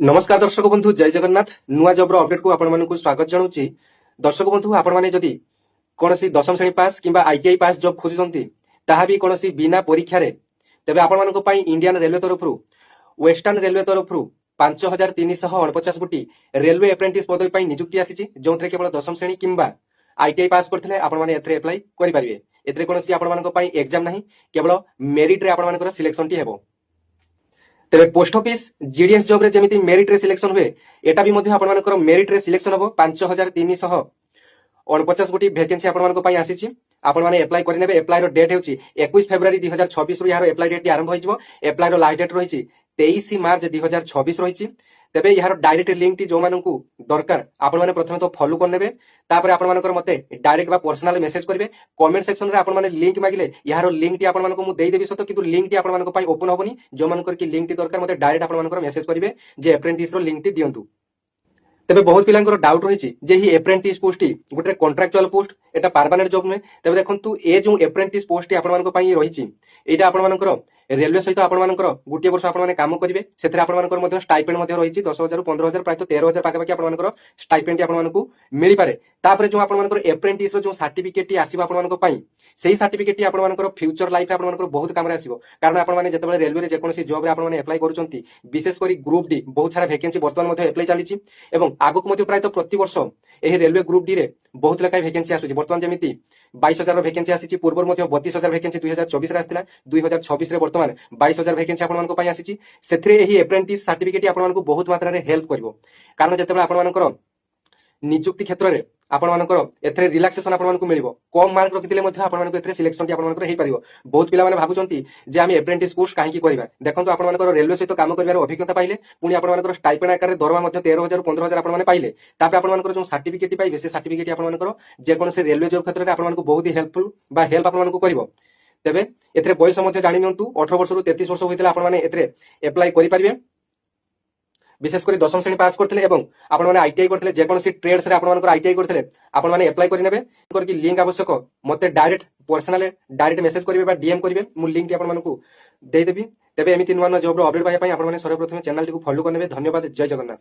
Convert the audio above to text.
नमस्कार दर्शक बंधु जय जगन्नाथ नुआ जब्र अपडेट को आपण स्वागत जनाऊँगी। दर्शक बंधु आपण मैंने जदि कौन सी दशम श्रेणी पास किंबा आईटीआई पास जब खोजुंट ताहा भी कौन सी बिना परीक्षा तेरे आपण इंडियन रेलवे तरफ वेस्टर्न रेलवे तरफ 5349 गोटी रेलवे एप्रेंटिस पदवी निजुक्ति आसी जो केवल दशम श्रेणी किंबा आईटीआई पास करते एप्लाई करेंगे। एथे कौन एग्जाम ना केवल मेरिट रे आपण सिलेक्शन टी हेबो। तेरे पोस्ट ऑफिस जीडीएस जॉब रे जेमिति मेरिट रे सिलेक्शन हुए एटा भी मध्य आपण मेरिट रे सिलेक्शन हबो। 5349 गोटी वैकेंसी आपण आसी आपण एप्लाई करेंगे। एप्लाई रो डेट होची 21 फेब्रुआरी 2026 रु यार एप्लाई डेट आरंभ होइजबो। एप्लाई रो लास्ट डेट रही 23 मार्च 2026 रही। तेबे यार डायरेक्ट लिंक टी जो मानकू दरकार आपण माने प्रथमे तो फॉलो करनेबे। तापर आपण मानकर मते डायरेक्ट बा पर्सनल मेसेज करिवे। कमेंट सेक्शन रे आपण माने लिंक मागिले यार लिंक टी आपण मानकू मु देई देबी सतो, किंतु लिंक टी आपण मानकू पई ओपन होबनी। जो मानकर की लिंक टी दरकार मते डायरेक्ट आपण मानकर मेसेज करिवे जे एप्रेंटिस रो लिंक टी दियंतु। तेबे बहुत पिलांकर डाउट रही जे ही एप्रेंटिस पोस्ट टी गोटे कॉन्ट्रैक्चुअल पोस्ट एटा परमानेंट जॉब नुहे। तेबे देखंतु ए जो एप्रेंटिस पोस्ट टी आपण मानक पई रही एटा आपण मानकर रेलवे सहित आपण मानकर गोटे वर्ष आपण माने काम करिवे। सेथरे आपण मानकर मध्ये स्टाइपेंड मध्ये रही 10,000 रु 15,000 प्राय 13,000 पाके आपण मानकर स्टाइपेंड आपण मानकू मिली पारे। तापर जो आपण मानकर एप्रेंटिस रो जो सर्टिफिकेट टी आसीबा आपण मानक पई सेही सर्टिफिकेट टी आपण मानकर फ्यूचर लाइफ आपण मानकर बहुत काम रे आसीबो। कारण आपण माने जतबे रेलवे रे जे कोनसी जॉब रे आपण माने अप्लाई करूचंती विशेष करी ग्रुप डी बहुत सारा वैकेंसी वर्तमान मध्ये अप्लाई चलीची एवं आगक मध्ये प्राय प्रति वर्ष एही रेलवे ग्रुप डी रे बहुत लेखाय वैकेंसी आसुची। वर्तमान जेमिति 22,000 वैकेंसी आसी पूर्व मध्ये 32,000 वैकेंसी 2024 रे आस्तिला। 2026 रे वर्तमान 22,000 वैकेंसी आपण मानको पई आसीची। सेथरे एही एप्रेंटिस सर्टिफिकेट आपण मानको बहुत मात्रा रे हेल्प करबो। कारण जतबे आपण मानकर नियुक्ति क्षेत्र में आपण मानकर एथरे रिलैक्सेशन आपण मानकू मिलिबो। कम मार्क रखिथिले मध्ये आपण मानकू एथरे सिलेक्शन टी आपण मानकर हेई परिबो। बहुत पिला माने भाबुचंती जे आमे एप्रेंटिस कोर्स काहे की करबा। देखंतु आपण मानकर रेलवे सहित काम करबार अभिज्ञता पाइले पुनी आपण मानकर स्टाइपेंड आकार रे दरमा मध्ये 13,000 15,000 आपण माने पाइले। तापे आपण मानकर जो सर्टिफिकेट टी पाइबे से सर्टिफिकेट आपण मानकर जे कोन से रेलवे जॉब क्षेत्र रे आपण मानकू बहुत ही हेल्पफुल बा हेल्प आपण मानकू करिवो। तेबे एथरे बयस मध्ये जानि नियंतु 18 वर्ष रु 33 वर्ष होइतले आपण माने एथरे अप्लाई करि परिबे। विशेषकर दशम श्रेणी पास करते आपण मैंने आईटीआई करते जेकोसी ट्रेड्स रे आपण आईटीआई करते आपण मैंने अप्लाई करेंगे। करके लिंक आवश्यक मते डायरेक्ट पर्सनल डायरेक्ट मेसेज करेंगे डीएम करेंगे। मु लिंक टी आपण देदेवी। तेबे एमिति नुआ नुआ जॉब रो अपडेट पाइबा पई आपण माने सर्वप्रथम चैनल टी को फॉलो करनेबे। धन्यवाद। जय जगन्नाथ।